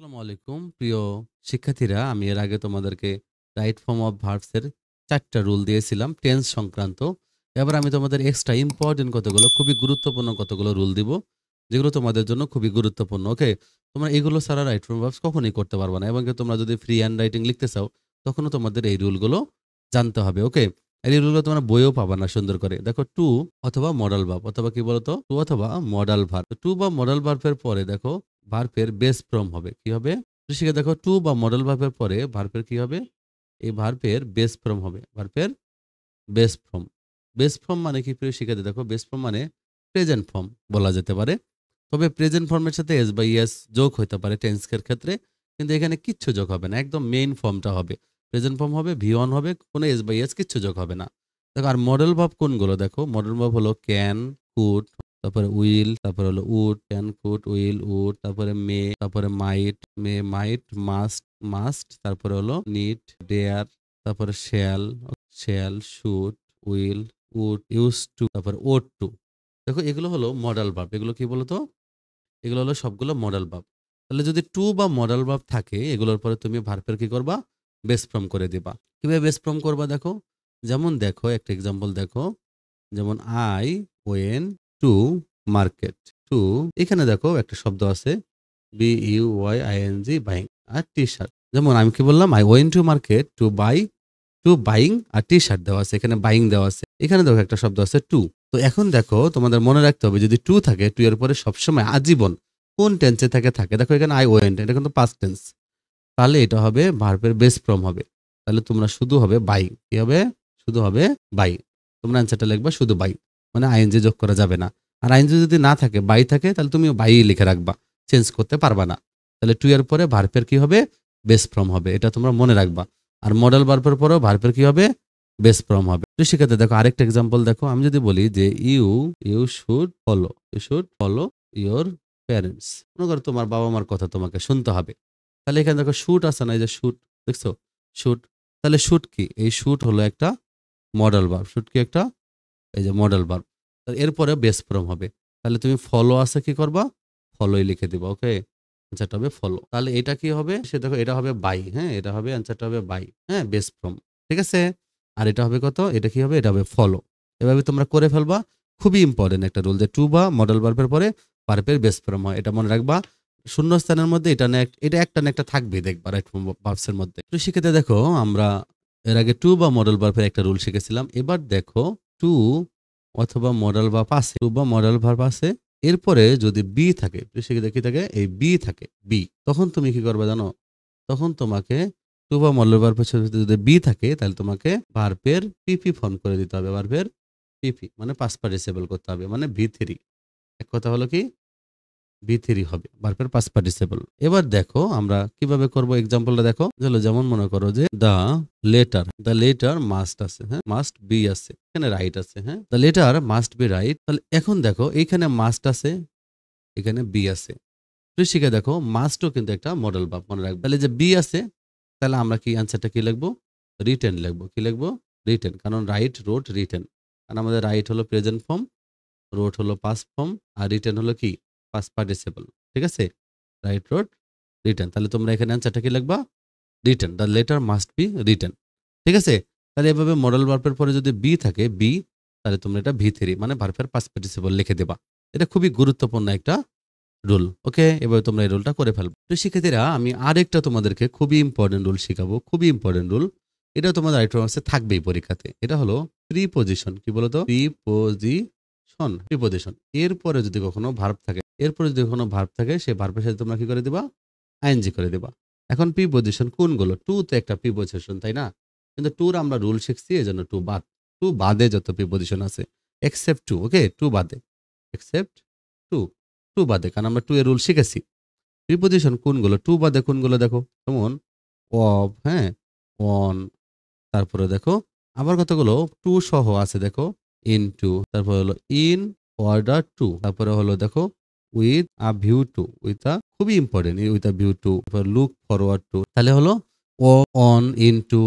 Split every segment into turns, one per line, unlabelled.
আসসালামু আলাইকুম প্রিয় শিক্ষার্থীরা, আমি এর আগে তোমাদেরকে রাইট ফর্ম অফ ভার্বস এর 4টা রুল দিয়েছিলাম টেন্স সংক্রান্ত। এবার আমি তোমাদের এক্সট্রা ইম্পর্টেন্ট কতগুলো খুবই গুরুত্বপূর্ণ কতগুলো রুল দিব, যেগুলো তোমাদের জন্য খুবই গুরুত্বপূর্ণ। ওকে, তোমরা এগুলো ছাড়া রাইট ফর্ম ভার্বস কখনোই করতে পারবে না, এবং তোমরা যদি ফ্রি হ্যান্ড রাইটিং লিখতে চাও তখনও তোমাদের এই রুলগুলো জানতে হবে। ওকে, এই রুলগুলো তোমরা বইও পাবা না। সুন্দর করে দেখো, টু অথবা মডাল ভার্ব, অথবা কি বলতো, টু অথবা মডাল ভার্ব। টু বা মডাল ভার্বের পরে দেখো ভার্বের বেস ফর্ম হবে। কি হবে? শিখে দেখো, টু বা মডেল ভার্বের পরে ভার্বের কি হবে? এই ভার্বের বেস ফর্ম হবে। ভার্বের বেস ফর্ম। বেস ফর্ম মানে কি প্রিয় শিখাতে দেখো, বেস ফর্ম মানে প্রেজেন্ট ফর্ম বলা যেতে পারে। তবে প্রেজেন্ট ফর্মের সাথে এস বা ইএস যোগ হতে পারে টেন্সের ক্ষেত্রে, কিন্তু এখানে কিচ্ছু যোগ হবে না, একদম মেইন ফর্মটা হবে। প্রেজেন্ট ফর্ম হবে, ভি ওয়ান হবে, কোনো এস বা ইএস কিচ্ছু যোগ হবে না। দেখো, আর মডেল ভার্ব কোনগুলো দেখো, মডেল ভার্ব হলো ক্যান, কুড, তারপরে উইল, তারপরে হলো would, can, could, will, would, তারপরে মে, তারপরে মাইট, মে, মাইট, মাস্ট, মাস্ট, তারপরে হলো নিড, ডেয়ার, তারপরে shall, shall, should, will, would, used to, তারপরে ওড টু। দেখো, এগুলো হলো মডেল ভার্ব। এগুলো কি বলতো? এগুলো হলো সবগুলো মডেল ভার্ব। তাহলে যদি টু বা মডেল ভার্ব থাকে, এগুলোর পরে তুমি ভার্বের কি করবা? বেস ফর্ম করে দিবা। কিভাবে বেস ফর্ম করবা দেখো, যেমন দেখো একটা এক্সাম্পল দেখো, যেমন I went to market. Two, এখানে দেখো একটা শব্দ আছে BUYING, বাইং, আর টি শার্ট। যেমন আমি কি বললাম, I went to market to by, two buying R T shirt দেওয়া আছে, এখানে বাইং দেওয়া আছে, এখানে দেখো একটা শব্দ আছে টু। তো এখন দেখো, তোমাদের মনে রাখতে হবে, যদি টু থাকে, টু এর পরে সবসময় আজীবন কোন টেন্সে থাকে থাকে দেখো, এখানে আই ওয়েন্ট, এটা কিন্তু পাস্ট টেন্স, তাহলে এটা হবে ভার্বের বেস ফর্ম হবে। তাহলে তোমরা শুধু হবে বাই। কি হবে? শুধু হবে বাই। তোমরা অ্যান্সারটা লিখবা শুধু বাই, মানে আইএনজি যোগ করা যাবে না। আর আইএনজি যদি না থাকে, বাই থাকে, তাহলে তুমি বাই লিখে রাখবা, চেঞ্জ করতে পারবা না। তাহলে টু এর পরে ভার্বের কি হবে? বেস ফর্ম হবে, এটা তোমরা মনে রাখবা। আর মডেল ভার্বের পরেও ভার্বের কি হবে? বেস ফর্ম হবে। তো সেক্ষেত্রে দেখো আরেকটা এক্সাম্পল দেখো, আমি যদি বলি যে you you should follow, you should follow your parents. মনে করো তোমার বাবা মার কথা তোমাকে শুনতে হবে। তাহলে এখানে দেখো শুট আছে না, এই যে শুট, দেখছো শুট। তাহলে শুট কি? এই শুট হলো একটা মডেল ভার্ব। শুট কি একটা? এই যে মডেল ভার্ব। এরপরে বেস ফর্ম হবে। তাহলে তুমি ফলো আছে, কি করবা? ফলোই লিখে দিবা। ওকে, অ্যান্সারটা হবে ফলো। তাহলে এটা কি হবে? সে দেখো, এটা হবে বাই। হ্যাঁ, এটা হবে, অ্যান্সারটা হবে বাই। হ্যাঁ, বেস ফর্ম। ঠিক আছে। আর এটা হবে কত? এটা কি হবে? এটা হবে ফলো। এভাবে তোমরা করে ফেলবা। খুবই ইম্পর্টেন্ট একটা রুল, যে টু বা মডেল ভার্বের পরে ভার্বের বেস ফর্ম হয়, এটা মনে রাখবা। শূন্যস্থানের মধ্যে এটা না, এটা একটা না একটা থাকবেই দেখবা রাইট ফর্ম ভার্বসের মধ্যে। তো শিখেতে দেখো, আমরা এর আগে টু বা মডেল ভার্বের একটা রুল শিখেছিলাম। এবার দেখো, টু অথবা মডেল ভার্ব আছে, টু বা মডেল ভার্ব আছে, এরপরে যদি বি থাকে, সেক্ষেত্রে কি থাকে? এই বি থাকে, বি। তখন তুমি কি করবে জানো? তখন তোমাকে টু বা মডেল ভার্বের সাথে যদি বি থাকে, তাহলে তোমাকে ভার্বের পিপি ফর্ম করে দিতে হবে। ভার্বের পিপি মানে পাস্ট পার্টিসিপল করতে হবে, মানে V3। এক কথা হলো কি? V3 হবে ভার্বের পাস্ট পার্টিসিপল। এবার দেখো আমরা কিভাবে করব, এক্সাম্পলটা দেখো। যেমন মনে করো যে দ্য লেটার মাস্ট আছে, হ্যাঁ, মাস্ট বি আছে, এখানে রাইট আছে, হ্যাঁ, the letter must be right. তাহলে এখন দেখো, এইখানে মাস্ট আছে, এখানে বি আছে। তো শিখে দেখো, মাস্টও কিন্তু একটা মডেল ভার্ব, মনে রাখবে। তাহলে যে বি আছে, তাহলে আমরা কি অ্যান্সারটা কি লিখবো? রিটেন লিখবো। কি লিখবো? রিটেন। কারণ রাইট, রোট, রিটেন। কারণ আমাদের রাইট হলো প্রেজেন্ট ফর্ম, রোট হলো পাস্ট ফর্ম, আর রিটেন হলো কি? Past participle. ঠিক আছে, রাইট, রোট, রিটেন। তাহলে তোমরা এখানে অ্যান্সারটা কি লিখবা? Written. The letter must be written. ঠিক আছে। তাহলে এভাবে মডেল ভার্বের পরে যদি বি থাকে, বি, তাহলে তোমরা এটা V3 মানে ভার্বের পাস্ট পার্টিসিপল লিখে দেবা। এটা খুবই গুরুত্বপূর্ণ একটা রুল। ওকে, এবার তোমরা এই রুলটা করে ফেলবো। তো শিক্ষার্থীরা, আমি আরেকটা তোমাদেরকে খুবই ইম্পর্টেন্ট রুল শিখাবো, খুবই ইম্পর্টেন্ট রুল। এটা তোমাদের রাইট ফর্মে থাকবেই পরীক্ষাতে। এটা হলো প্রিপোজিশন। কি বলতো? Preposition, preposition. এরপরে যদি কখনো ভার্ব থাকে, এরপরে যদি কখনো ভার্ব থাকে, সেই ভার্বের সাথে তোমরা কি করে দিবা? আইএনজি করে দিবা। এখন প্রিপোজিশন কোনগুলো? টু তো একটা প্রিপোজিশন, তাই না? কিন্তু টুর আমরা রুল শিখছি, এই জন্য টু বাদ। টু বাদে যত প্রিপোজিশন আছে, এক্সেপ্ট টু। ওকে, টু বাদে, এক্সেপ্ট টু, টু বাদে, কারণ আমরা টু এর রুল শিখেছি। প্রিপোজিশন কোনগুলো? টু বাদে কোনগুলো দেখো, যেমন অফ, হ্যাঁ, অন, তারপরে দেখো আবার কতগুলো টু সহ আছে দেখো, ইনটু, তারপরে হলো ইন অর্ডার টু, তারপরে হলো দেখো with a view to, with a, খুবই important, with a view to, look forward to. তাহলে হলো ও, on, into,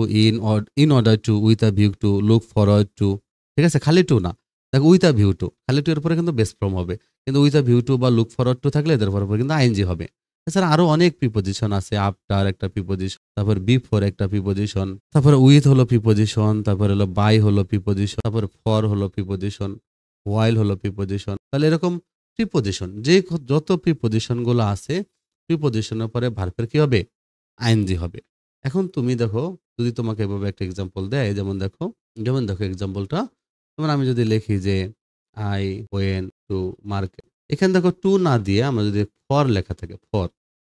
in order to, with a view to, look forward to. ঠিক আছে, খালি টু না, দেখো উইথ আ ভিউ টু, খালি টু এর পরে কিন্তু বেস ফর্ম হবে, কিন্তু উইথ আ ভিউ টু বা লুক ফরওয়ার্ড টু থাকলে এদের পরে কিন্তু আইএনজি হবে। এছাড়া আরো অনেক প্রিপোজিশন আছে। আফটার একটা প্রিপোজিশন, তারপর বিফোর একটা প্রিপোজিশন, তারপরে উইথ হলো প্রিপোজিশন, তারপরে হলো বাই হলো প্রিপোজিশন, তারপরে ফর হলো প্রিপোজিশন, হোয়াইল হলো প্রিপোজিশন। তাহলে এরকম প্রিপোজিশন যত প্রিপোজিশন গুলো আছে, প্রিপোজিশনের পরে ভার্বের কি হবে? আইএনজি হবে। এখন তুমি দেখো, যদি তোমাকে এভাবে একটা এক্সাম্পল দেয়, যেমন দেখো এক্সাম্পলটা, যেমন আমি যদি লিখি যে আই ওয়েন্ট টু মার্কেট, এখানে দেখো টু না দিয়ে আমরা যদি ফর লেখা থাকে ফর,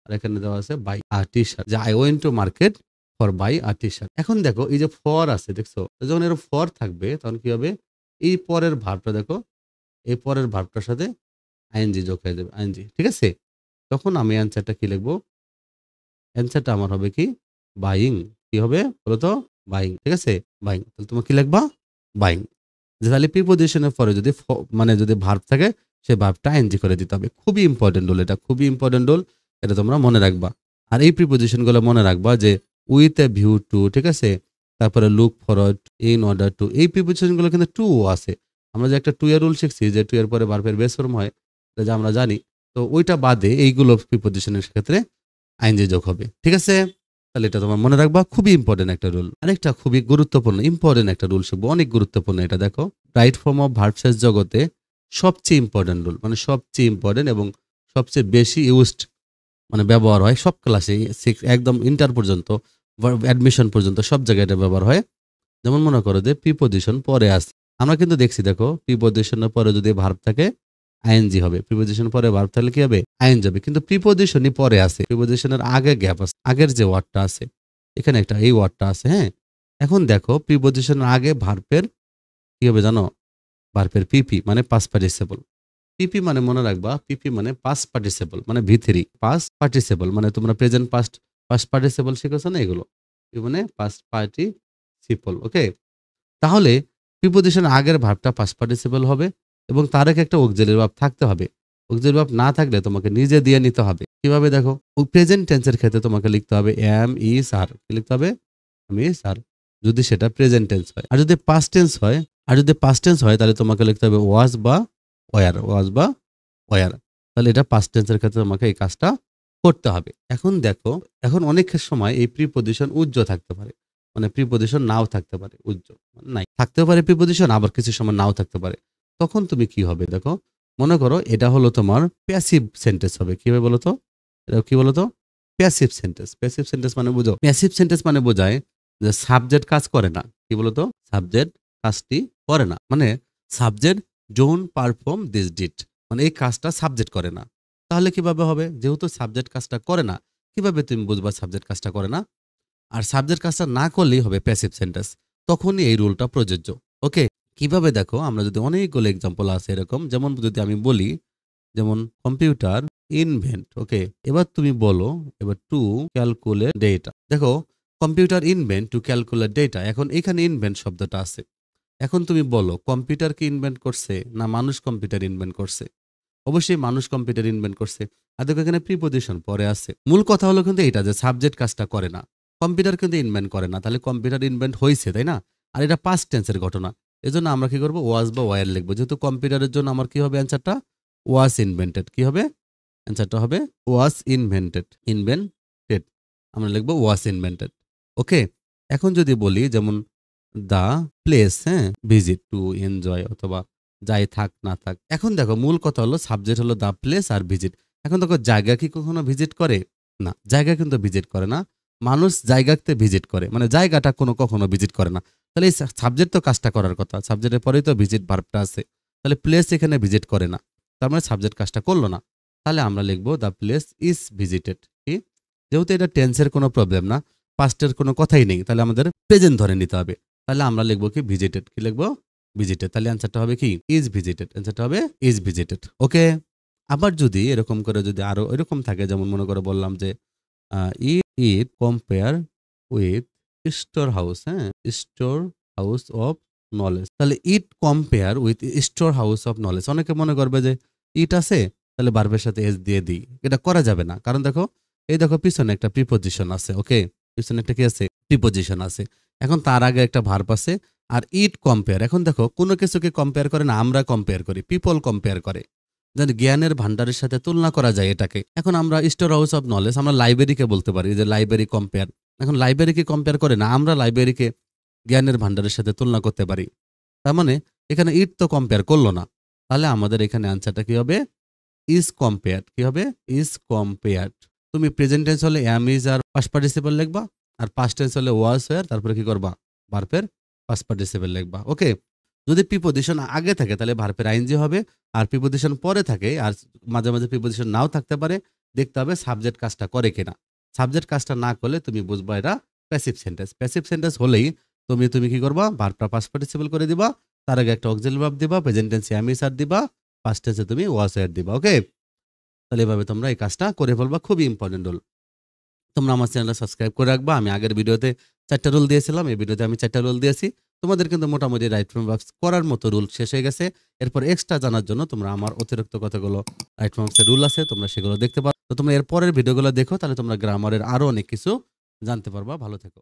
আর এখানে দেওয়া আছে বাই আ টি শার্ট, যে I went to market for buy a T shirt. এখন দেখো এই যে ফর আছে, দেখছো, যখন এর ফর থাকবে তখন কি হবে? এই পরের ভার্বটা দেখো, এই পরের ভার্বটার সাথে আইএনজি যোগ হয়ে যাবে, আইএনজি, ঠিক আছে? তখন আমি অ্যান্সারটা কি লিখবো? অ্যান্সারটা আমার হবে কি? বাইং। কি হবে বলতো? বাইং, ঠিক আছে? বাইং। তাহলে তোমার কি লিখবা? বাইং। যে তাহলে প্রিপোজিশনের পরে যদি মানে যদি ভার্ব থাকে, সেই ভার্বটা আইএনজি করে দিতে হবে। খুবই ইম্পর্টেন্ট রুল এটা, খুবই ইম্পর্টেন্ট রুল। এটা তোমরা মনে রাখবা। আর এই প্রিপোজিশন গুলো মনে রাখবা যে উইথ এ ভিউ টু, ঠিক আছে? তারপরে look forward, in order two, এই প্রিপোজিশন গুলো কিন্তু টু আছে। আমরা যে একটা টু এর রুল শিখছি যে টু এর পরে ভার্বের বেস ফর্ম হয়, এটা যে আমরা জানি। তো ওইটা বাদে এইগুলো প্রিপোজিশনের ক্ষেত্রে আইএনজি যোগ হবে, ঠিক আছে? তাহলে এটা তোমার মনে রাখবা, খুবই ইম্পর্টেন্ট একটা রুল। আরেকটা খুবই গুরুত্বপূর্ণ ইম্পর্টেন্ট একটা রুল শিখবো, অনেক গুরুত্বপূর্ণ এটা। দেখো, রাইট ফর্ম অফ ভার্বসের জগতে সবচেয়ে ইম্পর্টেন্ট রুল, মানে সবচেয়ে ইম্পর্টেন্ট এবং সবচেয়ে বেশি ইউজড, মানে ব্যবহার হয় সব ক্লাসে, একদম ইন্টার পর্যন্ত, অ্যাডমিশন পর্যন্ত সব জায়গায় এটা ব্যবহার হয়। যেমন মনে করো যে প্রিপোজিশন পরে আসে, আমরা কিন্তু দেখছি, দেখো প্রিপোজিশনের পরে যদি ভার্ব থাকে আইএনজি হবে, প্রিপোজিশন পরে ভার্ব থাকলে কি হবে? আইএনজি হবে। কিন্তু প্রিপোজিশনই পরে আছে, প্রিপোজিশনের আগে গ্যাপ আছে, আগের যে ওয়ার্ডটা আছে, এখানে একটা এই ওয়ার্ডটা আছে, হ্যাঁ। এখন দেখো প্রিপোজিশনের আগে ভার্বের কি হবে জানো? ভার্বের পিপি মানে পাস্ট পার্টিসিপল। পিপি মানে মনে রাখবা, পিপি মানে পাস্ট পার্টিসিপল, মানে ভি3 পাস্ট পার্টিসিপল, মানে তোমরা প্রেজেন্ট পাস্ট পাস্ট পার্টিসিপল শিখেছো না এগুলো, মানে পাস্ট পার্টিসিপল, ওকে। তাহলে প্রিপোজিশন আগের ভার্বটা পাস্ট পার্টিসিপল হবে এবং তার আগে একটা অক্সিলারি ভার্ব থাকতে হবে। অক্সিলারি ভার্ব না থাকলে তোমাকে নিজে দিয়ে নিতে হবে। কিভাবে? দেখো, প্রেজেন্ট টেন্সের ক্ষেত্রে তোমাকে লিখতে হবে এম ইজ আর, কি লিখতে হবে? এম ইজ আর, যদি সেটা প্রেজেন্ট টেন্স হয়। আর যদি পাস্ট টেন্স হয়, তাহলে তোমাকে লিখতে হবে ওয়াজ বা ওয়ার, ওয়াজ বা ওয়ার। তাহলে এটা পাস্ট টেন্সের ক্ষেত্রে তোমাকে এই কাজটা করতে হবে। এখন দেখো, এখন অনেক সময় এই প্রিপোজিশন উজ্জ্ব থাকতে পারে, মানে প্রিপোজিশন নাও থাকতে পারে, উজ্জ্ব নাই থাকতেও পারে প্রিপোজিশন, আবার কিছু সময় নাও থাকতে পারে। তখন তুমি কি হবে? দেখো, মনে করো এটা হলো তোমার প্যাসিভ সেন্টেন্স হবে। কি হবে বলো তো? এটা কি বলো তো? Passive sentence. প্যাসিভ সেন্টেন্স মানে বুঝো? প্যাসিভ সেন্টেন্স মানে বোঝায় যে সাবজেক্ট কাজ করে না। কি বলো তো? সাবজেক্ট কাজটি করে না, মানে subject don't perform this did, মানে এই কাজটা সাবজেক্ট করে না। তাহলে কিভাবে হবে? যেহেতু সাবজেক্ট কাজটা করে না, কিভাবে তুমি বুঝবা সাবজেক্ট কাজটা করে না? আর সাবজেক্ট কাজটা না করলেই হবে প্যাসিভ সেন্টেন্স, তখনই এই রুলটা প্রযোজ্য, ওকে। কিভাবে? দেখো, আমরা যদি অনেকগুলো এক্সাম্পল আছে এরকম, যেমন যদি আমি বলি, যেমন কম্পিউটার ইনভেন্ট, ওকে। এবার তুমি বলো, এবার টু ক্যালকুলেট ডেটা। দেখো, computer invent to calculate data, এখন এখানে ইনভেন্ট শব্দটা আছে। এখন তুমি বলো, কম্পিউটার কি ইনভেন্ট করছে না মানুষ কম্পিউটার ইনভেন্ট করছে? অবশ্যই মানুষ কম্পিউটার ইনভেন্ট করছে। আর দেখো এখানে প্রিপোজিশন পরে আছে। মূল কথা হলো কিন্তু এটা যে সাবজেক্ট কাজটা করে না, কম্পিউটার কিন্তু ইনভেন্ট করে না, তাহলে কম্পিউটার ইনভেন্ট হয়েছে, তাই না? আর এটা পাস্ট টেন্সের ঘটনা, এজন্য আমরা কি করবো? ওয়াজ বা ওয়ার লিখবো। যেহেতু কম্পিউটারের জন্য আমার কি হবে অ্যান্সারটা? Was invented. কি হবে অ্যান্সারটা? হবে ওয়াজ ইনভেন্টেড, ইনভেন্টেড, আমরা লিখবো ওয়াজ ইনভেন্টেড, ওকে। এখন যদি বলি যেমন দা প্লেস, হ্যাঁ, ভিজিট টু এনজয়, অথবা যাই থাক না থাক। এখন দেখো মূল কথা হলো সাবজেক্ট হলো দা প্লেস আর ভিজিট। এখন দেখো জায়গা কি কখনো ভিজিট করে? না, জায়গা কিন্তু ভিজিট করে না। মানুষ জায়গাতে ভিজিট করে, মানে জায়গাটা কখনো ভিজিট করে না। তাহলে এই সাবজেক্ট তো কাজটা করার কথা, সাবজেক্টের পরেই তো ভিজিট ভার্বটা আছে। তাহলে প্লেস এখানে ভিজিট করে না, তার মানে সাবজেক্ট কাজটা করলো না। তাহলে আমরা লিখবো দ্য প্লেস ইজ ভিজিটেড। কি? যেহেতু এটা টেন্সের কোনো প্রবলেম না, পাস্টের কোনো কথাই নেই, তাহলে আমাদের প্রেজেন্ট ধরে নিতে হবে। তাহলে আমরা লিখবো কি? ভিজিটেড। কি লিখবো? ভিজিটেড। তাহলে অ্যান্সারটা হবে কি? Is visited. অ্যান্সারটা হবে ইজ ভিজিটেড, ওকে। আবার যদি এরকম করে যদি আরো এরকম থাকে, যেমন মনে করে বললাম যে it compare with storehouse, হ্যাঁ, স্টোর হাউস অফ নলেজ। তাহলে it compare with storehouse of knowledge. অনেকে মনে করবে যে ইট আছে, তাহলে ভার্বের সাথে এস দিয়ে দিই, এটা করা যাবে না। কারণ দেখো, এই দেখো পিছনে একটা প্রিপোজিশন আছে, ওকে, পিছনে একটা কি আছে? প্রিপোজিশন আছে। এখন তার আগে একটা ভার্ব আছে, আর ইট কম্পেয়ার। এখন দেখো, কোনো কিছুকে কম্পেয়ার করে না, আমরা কম্পেয়ার করি, পিপল কম্পেয়ার করে। যেন জ্ঞানের ভান্ডারের সাথে তুলনা করা যায় এটাকে। এখন আমরা স্টোর হাউস অফ নলেজ আমরা লাইব্রেরিকে বলতে পারি যে লাইব্রেরি কম্পেয়ার। এখন লাইব্রেরিকে কম্পেয়ার করে না, আমরা লাইব্রেরিকে জ্ঞানের ভান্ডারের সাথে তুলনা করতে পারি। তার মানে এখানে ইট তো কম্পেয়ার করলো না, তাহলে আমাদের এখানে আনসারটা কি হবে? Is compared. কি হবে? Is compared. তুমি প্রেজেন্ট টেন্স হলে am is are past participle লিখবা, আর পাস্ট টেন্স হলে ওয়াজ ওয়্যার, তারপরে কি করবা? ভার্বের পাস্ট পার্টিসিপল লিখবা। ওকে। যদি প্রিপোজিশন আগে থাকে তাহলে ভার্বের আইএনজি হবে, আর প্রিপোজিশন পরে থাকে, আর মাঝে মাঝে প্রিপোজিশন নাও থাকতে পারে, দেখতে হবে সাবজেক্ট কাজটা করে কিনা। সাবজেক্ট কাজটা না করলে তুমি বুঝবা এটা প্যাসিভ সেন্টেন্স। প্যাসিভ সেন্টেন্স হলেই তুমি কি করবা? ভার্বটা পাস্ট পার্টিসিপল করে দিবা, তার আগে একটা অক্সিলারি ভার্ব দিবা, প্রেজেন্ট টেন্সে অ্যাম ইজ আর দিবা, পাস্ট টেন্সে তুমি ওয়াজ ওয়্যার দিবা। ওকে। তাহলে এভাবে তোমরা এই কাজটা করে ফেলবা, খুবই ইম্পর্টেন্ট রুল। তোমরা আমার চ্যানেলটা সাবস্ক্রাইব করে রাখবা। আমি আগের ভিডিওতে 4টা রুল দিয়েছিলাম, এই ভিডিওতে আমি 4টা রুল দিয়েছি। তোমাদের কিন্তু মোটামুটি রাইট ফর্ম ভার্বস করার মতো রুল শেষ হয়ে গেছে। এরপর এক্সট্রা জানার জন্য তোমরা আমার অতিরিক্ত কতগুলো রাইট ফর্মস এর রুল আছে, তোমরা সেগুলো দেখতে পারো। তো তোমরা এর পরের ভিডিওগুলো দেখো, তাহলে তোমরা গ্রামারের আরো অনেক কিছু জানতে পারবা। ভালো থেকো।